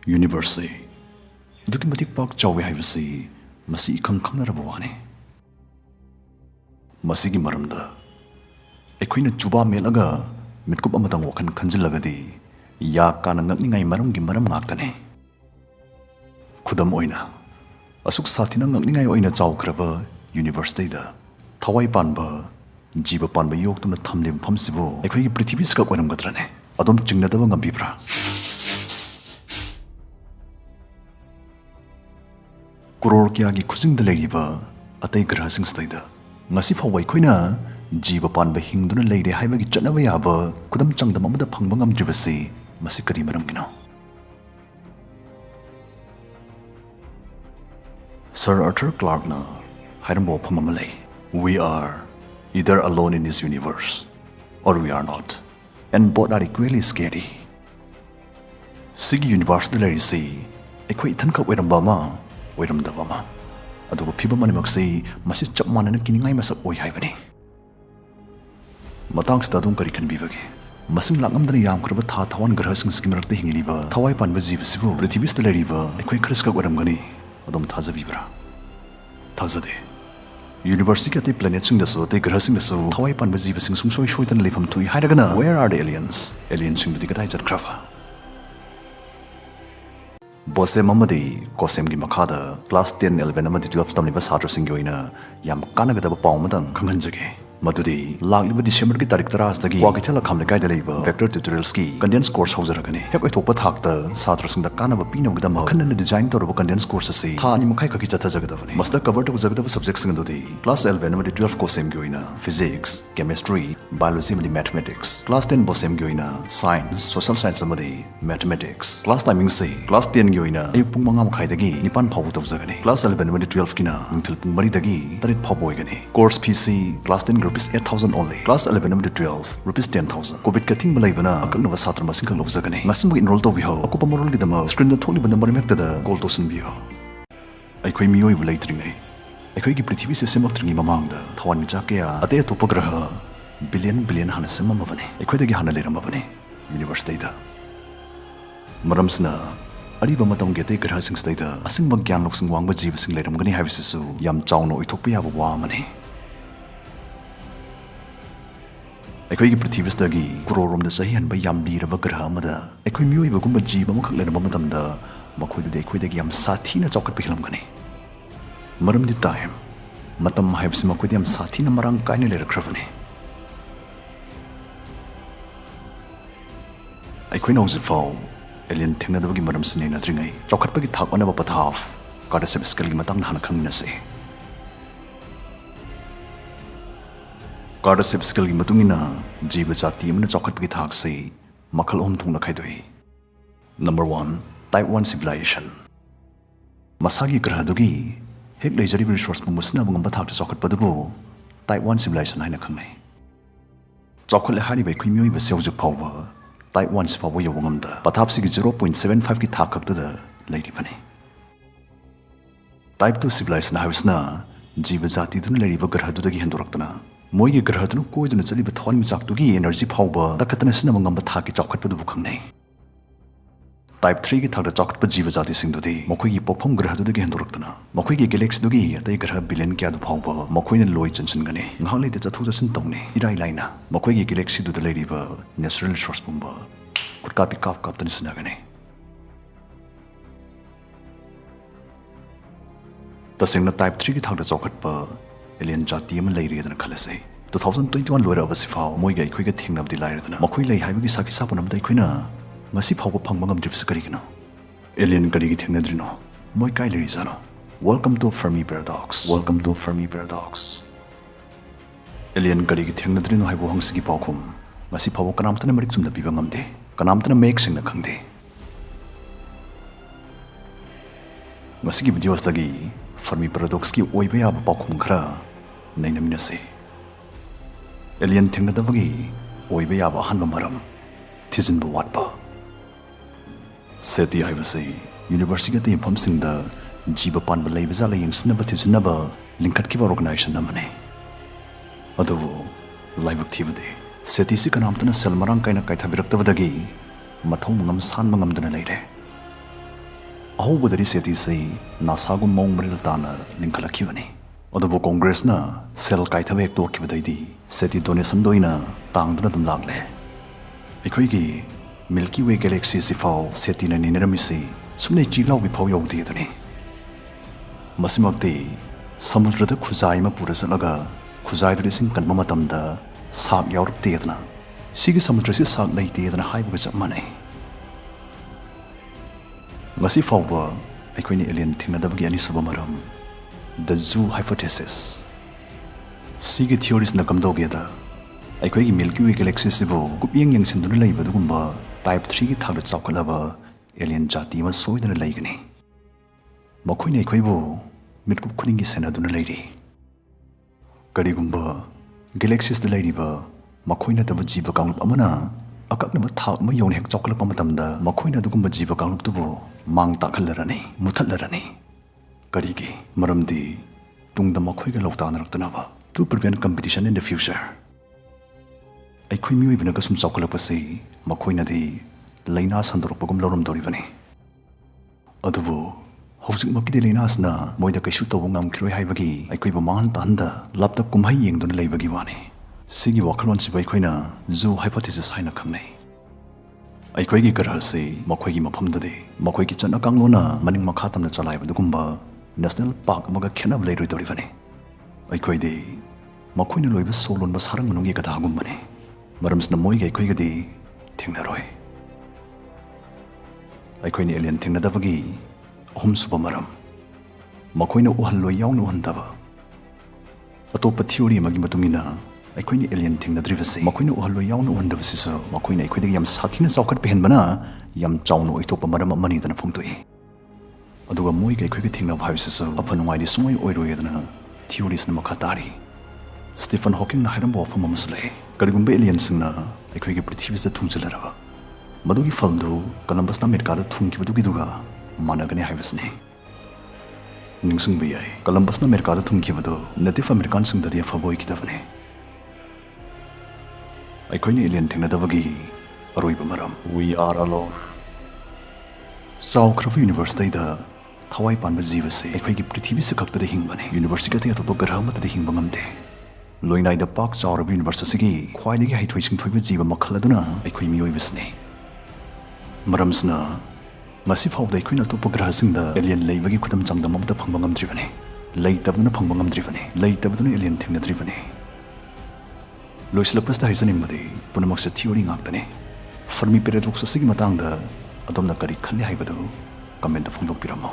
Universe duki matik pak chawe haibasi masi ikhang khangnaraba wani masigi maramda ekhoina chuba melaga mitkup amatang wakhan khanjilagadi ya kana ngakningai maramgi maram ngaktane khudam oina asuk sathina ngakningai oina chawkraba Universe da thawai panba jiba panba yoktuna thamlem phamsibo ekhoi prithvi ska oram gatrane adom chingnadaba ngambibra Kuror kya gi khusing da legiba atai grah sing staida ngasi phawai khoina jiba panba hingduna leire haiba gi chanaba yaba kudam changdam amada phangba ngam dribasi masi kari maram gino Sir Arthur Clarke na hairambo phamamale we are either alone in this universe or we are not and both are equally scary Sigi universe da leire si ekhoi ithan ka oiramba ma oiramdabama adugo phibam animaksi masi chapmanana kiningai masak oi haibani matang stadum kari khanbibage masing langamdana yam kraba tha thawan grah sing skimrakte hingriba thawai panba jivasibu prithibis talariba ekhoi khriska oramgani adom thajabibra thajade University kate planet sing daso te grah sing daso thawai panba jivasing sungsoi shoitan leifam thui hairagana where are the aliens sing bidi kadai jatkrava Bose Mamadi, Kosem Gimakada, class 10, 11, and 12 Tamliba Satra Singoina, Yam Kanagada Palmadan, Kanganjage. Madudi, Lagli December Taras, the Wakitella Kamaka deliver, vector tutorial ski, condensed course houseragani. Hekatopa Takta, Satras in the Kanava Pino with the Makan and the design to condensed courses, Tani Makaka Zagadavani. Must the cover to Zagadav subjects in the class 11 and 12 Kosem Goina, physics, chemistry, biology, mathematics, class 10 Bosem Goina, science, social science, mathematics, class timing say, class 10 Goina, a Pumangam Kaidagi, Nipan Pawut of Zagani, class 11 and 12 Kina, until Pumaridagi, Tarit Paboigani, course PC, class 10 group is 8,000 only. Class 11 and 12, rupees 10,000. Covid kating malayvana, akang nava satra masing lov zagani. Ngasam mo enroll to biho, ako pa morol gidamo, screen na tholi banda marimek tada, goal to sin biho. Ay ko'y miyoy walay tringay. Ay ko'y giprithibis sa simak tringi mamangda, tawan mi kaya, ate ato pagraha, billion hana sa mamavani. Ay ko'y dagi hana lera mavani. University da. Marams na, ariba matang gete graha sing stay da, asing magyan lok sing wangba jiva sing leram gani havisisu, yam chaw no itok piya wa mani. Ekhoi prithibisdagi kurorom da sahihan ba yam biraba grah amada ekhoi mioi ba gumba jiba amakak leraba matamda makhoi da ekhoi da yam sathina chawkat pihilam gani maram di time matam haibsi makhoi da yam sathina marang kaine lerakravani ekhoi nong zifau alien thengnadabagi maram sine na tringai chawkat pagi thak ona ba pathaf kada sebiskal gi matang hana khangna se Cardassip skill gi matungina jiba jati amna chawkhat gi thak se makhal om thungna khaidoi Number 1 Type 1 civilization Masagi grah dugi hek leijari resource musna bungam thak chawkhat padugo Type 1 civilization haina khangnai chawkhat le hari bai khimioi ba sewju pawwa Type 1 sipawo yowangam da pathap sig 0.75 gi thak khak da leiri bani Type 2 civilization hausna jiba jati dun leiri ba grah du dagi hendoraktana Moy grah dun ko dun chali ba thon mi chak tugi energy phawba takatna sina mangam ba thaki chawkhat pa du bukhangnai Type 3 gi thakda chawkhat pa jiba jati sing dudi mokhoi gi pophom grah du dagi hendoraktana mokhoi gi galaxy dugi atai grah billion kya du phawba mokhoi ne loi chanchan gane nghang le de chathu jasin tawne irai laina mokhoi gi galaxy du da leiri ba natural resource pumba kurka pi kap tan sina gane tasengna type 3 gi thakda chawkhat pa alien jati am leiri dana khalase 2021 loira abasifau moi gai khoi ga thingnab di laira dana makhoi lai haibi saki sapunam dai khoina masi phau phang mangam drips kari gino alien kari gi thingnadrino moi kai leri jano welcome to Fermi paradox alien kari gi thingnadrino haibu hangsigi paukhum masi phau kanamtana marik chumda bibangam de kanamtana make singna khangde masigi videos dagi Fermi paradox ki oiba ya paukhum khara nainamina se alien thingnadabagi oiba ya ba hanba maram thijinba watba seti haibase university te infam singda jiba panba leiba jala yingsnaba thijinaba linkhat ki organization namane adu laibak thibade seti si kanamtana selmarang kaina kaitha viraktabadagi mathong ngam san mangam dana leire ꯑꯍꯧꯕꯗꯗꯤ ꯁꯦꯇꯤꯁꯤ ꯅꯥꯁꯥꯒꯨꯝ ꯃꯑꯣꯡ ꯃꯔꯤꯜ ꯇꯥꯅ ꯂꯤꯡꯈꯠꯂꯛꯈꯤꯕꯅꯤ ꯑꯗꯨꯕꯨ ꯀꯣꯡꯒ꯭ꯔꯦꯁꯅ ꯁꯦꯜ ꯀꯥꯏꯊꯕ ꯍꯦꯛ ꯇꯣꯛꯈꯤꯕꯗꯩꯗꯤ ꯁꯦꯇꯤ ꯗꯣꯅꯦꯁꯟꯗ ꯑꯣꯏꯅ ꯇꯥꯡꯗꯨꯅ ꯑꯗꯨꯝ ꯂꯥꯛꯂꯦ ꯑꯩꯈꯣꯏꯒꯤ ꯃꯤꯜꯀꯤ ꯋꯦ ꯒꯦꯂꯦꯛꯁꯤꯁꯤꯐꯥꯎ ꯁꯦꯇꯤꯅ ꯅꯤꯅꯔꯝꯃꯤꯁꯤ ꯁꯨꯝꯅꯩ ꯆꯤꯂꯥꯎꯒꯤ ꯐꯥꯎ ꯌꯧꯗꯦ ꯑꯗꯨꯅꯤ ꯃꯁꯤꯃꯛꯇꯤ ꯁꯃꯨꯗ꯭ꯔꯗ ꯈꯨꯖꯥꯏ ꯑꯃ ꯄꯨꯔ ꯆꯠꯂꯒ ꯈꯨꯖꯥꯏꯗꯨꯗ ꯏꯁꯤꯡ ꯀꯟꯕ ꯃꯇꯝꯗ ꯁꯥꯛ ꯌꯥꯎꯔꯛꯇꯦꯗꯅ ꯁꯤꯒꯤ ꯁꯃꯨꯗ꯭ꯔꯁꯤ ꯁꯥꯛ ꯂꯩꯇꯦꯗꯅ ꯍꯥꯏꯕꯒ ꯆꯞ ꯃꯥꯟꯅꯩ ꯉꯁꯤ ꯐꯥꯎꯕ ꯑꯩꯈꯣꯏꯅ ꯑꯦꯂꯤꯌꯟ ꯊꯦꯡꯅꯗꯕꯒꯤ ꯑꯅꯤꯁꯨꯕ ꯃꯔꯝ ꯗ ꯖꯨ ꯍꯥꯏꯄꯣꯊꯦꯁꯤꯁ ꯁꯤꯒꯤ ꯊꯤꯑꯣꯔꯤꯁꯤꯅ ꯀꯝꯗꯧꯒꯦꯗ ꯑꯩꯈꯣꯏꯒꯤ ꯃꯤꯜꯀꯤ ꯋꯦ ꯒꯦꯂꯦꯛꯁꯤꯁꯤꯕꯨ ꯀꯨꯞꯌꯦꯡ ꯌꯦꯡꯁꯤꯟꯗꯨꯅ ꯂꯩꯕ ꯑꯗꯨꯒꯨꯝꯕ ꯇꯥꯏꯞ 3ꯒꯤ ꯊꯥꯛꯇ ꯆꯥꯎꯈꯠꯂꯕ ꯑꯦꯂꯤꯌꯟ ꯖꯥꯇꯤ ꯑꯃ ꯁꯣꯏꯗꯅ ꯂꯩꯒꯅꯤ ꯃꯈꯣꯏꯅ ꯑꯩꯈꯣꯏꯕꯨ ꯃꯤꯠꯀꯨꯞ ꯈꯨꯗꯤꯡꯒꯤ ꯁꯦꯟꯅꯗꯨꯅ ꯂꯩꯔꯤ ꯀꯔꯤꯒꯨꯝꯕ ꯒꯦꯂꯦꯛꯁꯤꯁꯇ ꯂꯩꯔꯤꯕ ꯃꯈꯣꯏ ꯅꯠꯇꯕ ꯖꯤꯕ ꯀꯥꯡꯂꯨꯞ ꯑꯃꯅ ꯑꯀꯛꯅꯕ ꯊꯥꯛ ꯑꯃ ꯌꯧꯅ ꯍꯦꯛ ꯆꯥꯎꯈꯠꯂꯛꯄ ꯃꯇꯝꯗ ꯃꯈꯣꯏꯅ ꯑꯗꯨꯒꯨꯝꯕ ꯖꯤꯕ ꯀꯥꯡꯂꯨꯞꯇꯨꯕꯨ ꯃꯥꯡ ꯇꯥꯛꯍꯜꯂꯔꯅꯤ ꯃꯨꯊꯠꯂꯔꯅꯤ ꯀꯔꯤꯒꯤ ꯃꯔꯝꯗꯤ ꯇꯨꯡꯗ ꯃꯈꯣꯏꯒ ꯂꯧꯇꯥꯅꯔꯛꯇꯅꯕ ꯇꯨ ꯄ꯭ꯔꯤꯚꯦꯟ ꯀꯝꯄꯤꯇꯤꯁꯟ ꯏꯟ ꯗ ꯐ꯭ꯌꯨꯆꯔ ꯑꯩꯈꯣꯏ ꯃꯤꯑꯣꯏꯕꯅꯒ ꯁꯨꯝ ꯆꯥꯎꯈꯠꯂꯛꯄꯁꯤ ꯃꯈꯣꯏꯅꯗꯤ ꯂꯩꯅꯥ ꯁꯟꯗꯣꯔꯛꯄꯒꯨꯝ ꯂꯧꯔꯝꯗꯧꯔꯤꯕꯅꯤ ꯑꯗꯨꯕꯨ ꯍꯧꯖꯤꯛꯃꯛꯀꯤꯗꯤ ꯂꯩꯅꯥꯁꯤꯅ ꯃꯣꯏꯗ ꯀꯩꯁꯨ ꯇꯧꯕ ꯉꯝꯈꯤꯔꯣꯏ ꯍꯥꯏꯕꯒꯤ ꯑꯩꯈꯣꯏꯕꯨ ꯃꯥꯡꯍꯟ ꯇꯥꯍꯟꯗ ꯂꯥꯞꯇ ꯀꯨꯝꯍꯩ ꯌꯦꯡꯗꯨꯅ ꯂꯩꯕꯒꯤ ꯋꯥꯅꯤ ꯁꯤꯒꯤ ꯋꯥꯈꯜꯂꯣꯟꯁꯤꯕꯨ ꯑꯩꯈꯣꯏꯅ ꯖꯨ ꯍꯥꯏꯄꯣꯊꯦꯁꯤꯁ ꯍꯥꯏꯅ ꯈꯪꯅꯩ ꯑꯩꯈꯣꯏꯒꯤ ꯒ꯭ꯔꯍꯁꯤ ꯃꯈꯣꯏꯒꯤ ꯃꯐꯝꯗꯗꯤ ꯃꯈꯣꯏꯒꯤ ꯆꯠꯅ ꯀꯥꯡꯂꯣꯟꯅ ꯃꯅꯤꯡ ꯃꯈꯥ ꯇꯝꯅ ꯆꯂꯥꯏꯕ ꯑꯗꯨꯒꯨꯝꯕ ꯅꯦꯁꯅꯦꯜ ꯄꯥꯔꯛ ꯑꯃꯒ ꯈꯦꯠꯅꯕ ꯂꯩꯔꯣꯏꯗꯧꯔꯤꯕꯅꯤ ꯑꯩꯈꯣꯏꯗꯤ ꯃꯈꯣꯏꯅ ꯂꯣꯏꯕ ꯁꯣ ꯂꯣꯟꯕ ꯁꯥꯔꯪ ꯃꯅꯨꯡꯒꯤ ꯒꯙꯥꯒꯨꯝꯕꯅꯤ ꯃꯔꯝꯁꯤꯅ ꯃꯣꯏꯒ ꯑꯩꯈꯣꯏꯒꯗꯤ ꯊꯦꯡꯅꯔꯣꯏ ꯑꯩꯈꯣꯏꯅ ꯑꯦꯂꯤꯌꯟ ꯊꯦꯡꯅꯗꯕꯒꯤ ꯑꯍꯨꯝꯁꯨꯕ ꯃꯔꯝ ꯃꯈꯣꯏꯅ ꯎꯍꯜꯂꯣꯏ ꯌꯥꯎꯅ ꯎꯍꯟꯗꯕ ꯑꯇꯣꯞꯄ ꯊꯤꯑꯣꯔꯤ ꯑꯃꯒꯤ ꯃꯇꯨꯡꯏꯟꯅ ꯑꯩꯈꯣꯏꯅ ꯑꯦꯂꯤꯌꯟ ꯊꯦꯡꯅꯗ꯭ꯔꯤꯕꯁꯤ ꯃꯈꯣꯏꯅ ꯎꯍꯜꯂꯣꯏ ꯌꯥꯎꯅ ꯎꯍꯟꯗꯕꯁꯤꯁꯨ ꯃꯈꯣꯏꯅ ꯑꯩꯈꯣꯏꯗꯒꯤ ꯌꯥꯝ ꯁꯥꯊꯤꯅ ꯆꯥꯎꯈꯠꯄ ꯍꯦꯟꯕꯅ ꯌꯥꯝ ꯆꯥꯎꯅ ꯑꯣꯏꯊꯣꯛꯄ ꯃꯔꯝ ꯑꯃꯅꯤꯗꯅ ꯐꯣꯡꯗꯣꯛꯏ ꯑꯗꯨꯒ ꯃꯣꯏꯒ ꯑꯩꯈꯣꯏꯒ ꯊꯦꯡꯅꯕ ꯍꯥꯏꯕꯁꯤꯁꯨ ꯑꯐ ꯅꯨꯡꯉꯥꯏꯗꯤ ꯁꯨꯡꯑꯣꯏ ꯑꯣꯏꯔꯣꯏꯗꯅ ꯊꯤꯑꯣꯔꯤꯁꯤꯅ ꯃꯈꯥ ꯇꯥꯔꯤ ꯁ꯭ꯇꯤꯐꯟ ꯍꯣꯀꯤꯡꯅ ꯍꯥꯏꯔꯝꯕ ꯋꯥꯐꯝ ꯑꯃꯁꯨ ꯂꯩ ꯀꯔꯤꯒꯨꯝꯕ ꯑꯦꯂꯤꯌꯟꯁꯤꯡꯅ ꯑꯩꯈꯣꯏꯒꯤ ꯄ꯭ꯔꯤꯊꯤꯕꯤꯁꯤꯗ ꯊꯨꯡꯖꯤꯜꯂꯔꯕ ꯃꯗꯨꯒꯤ ꯐꯜꯗꯨ ꯀꯂꯝꯕꯁꯅ ꯑꯃꯦꯔꯤꯀꯥꯗ ꯊꯨꯡꯈꯤꯕꯗꯨꯒꯤꯗꯨꯒ ꯃꯥꯟꯅꯒꯅꯤ ꯍꯥꯏꯕꯁꯤꯅꯤ ꯅꯤꯡꯁꯤꯡꯕ ꯌꯥꯏ ꯀꯂꯝꯕꯁꯅ ꯑꯃꯦꯔꯤꯀꯥꯗ ꯊꯨꯡꯈꯤꯕꯗꯨ ꯅꯦꯇꯤꯚ ꯑꯃꯦꯔꯤꯀꯥꯟꯁꯤꯡꯗꯗꯤ ꯑꯐꯕ ꯑꯣꯏꯈꯤꯗꯕꯅꯤ ꯑꯩꯈꯣꯏꯅ ꯑꯦꯂꯤꯌꯟ ꯊꯦꯡꯅꯗꯕꯒꯤ ꯑꯔꯣꯏꯕ ꯃꯔꯝ ꯋꯤ ꯑꯥꯔ ꯑꯂꯣꯟ ꯆꯥꯎꯈ꯭ꯔꯕ ꯌꯨꯅꯤꯚꯔꯁꯇꯩꯗ ꯊꯋꯥꯏ ꯄꯥꯟꯕ ꯖꯤꯕꯁꯤ ꯑꯩꯈꯣꯏꯒꯤ ꯄ꯭ꯔꯤꯊꯤꯕꯤꯁꯤ ꯈꯛꯇꯗ ꯍꯤꯡꯕꯅꯤ ꯌꯨꯅꯤꯚꯔꯁꯤꯇꯤ ꯑꯇꯩ ꯑꯇꯣꯞꯄ ꯒ꯭ꯔꯍ ꯑꯃꯠꯇꯗ ꯍꯤꯡꯕ ꯉꯝꯗꯦ ꯂꯣꯏꯅꯥꯏꯗ ꯄꯥꯛ ꯆꯥꯎꯔꯕ ꯌꯨꯅꯤꯚꯔꯁ ꯑꯁꯤꯒꯤ ꯈ꯭ꯋꯥꯏꯗꯒꯤ ꯍꯩꯊꯣꯏ ꯁꯤꯡꯊꯣꯏꯕ ꯖꯤꯕ ꯃꯈꯜ ꯑꯗꯨꯅ ꯑꯩꯈꯣꯏ ꯃꯤꯑꯣꯏꯕꯁꯤꯅꯤ ꯃꯔꯝꯁꯤꯅ ꯉꯁꯤ ꯐꯥꯎꯕꯗ ꯑꯩꯈꯣꯏꯅ ꯑꯇꯣꯞꯄ ꯒ꯭ꯔꯍꯁꯤꯡꯗ ꯑꯦꯂꯤꯌꯟ ꯂꯩꯕꯒꯤ ꯈꯨꯗꯝ ꯆꯥꯡꯗꯝ ꯑꯃꯠꯇ ꯐꯪꯕ ꯉꯝꯗ꯭ꯔꯤꯕꯅꯤ ꯂꯩꯇꯕꯗꯨꯅ ꯐꯪꯕ ꯉꯝꯗ꯭ꯔꯤꯕꯅꯤ ꯂꯩꯇꯕꯗꯨꯅ ꯑꯦꯂꯤꯌꯟ ꯊꯦꯡꯅꯗ꯭ꯔꯤꯕꯅꯤ ꯂꯣꯏꯁꯤꯜꯂꯛꯄꯁꯤꯗ ꯍꯥꯏꯖꯅꯤꯡꯕꯗꯤ ꯄꯨꯝꯅꯃꯛꯁꯦ ꯊꯤꯑꯣꯔꯤ ꯉꯥꯛꯇꯅꯤ ꯐꯔꯃꯤ ꯄꯦꯔꯥꯗꯣꯛꯁ ꯑꯁꯤꯒꯤ ꯃꯇꯥꯡꯗ ꯑꯗꯣꯝꯅ ꯀꯔꯤ ꯈꯜꯂꯤ ꯍꯥꯏꯕꯗꯨ ꯀꯃꯦꯟꯇ ꯐꯣꯡꯗꯣꯛꯄꯤꯔꯝꯃꯣ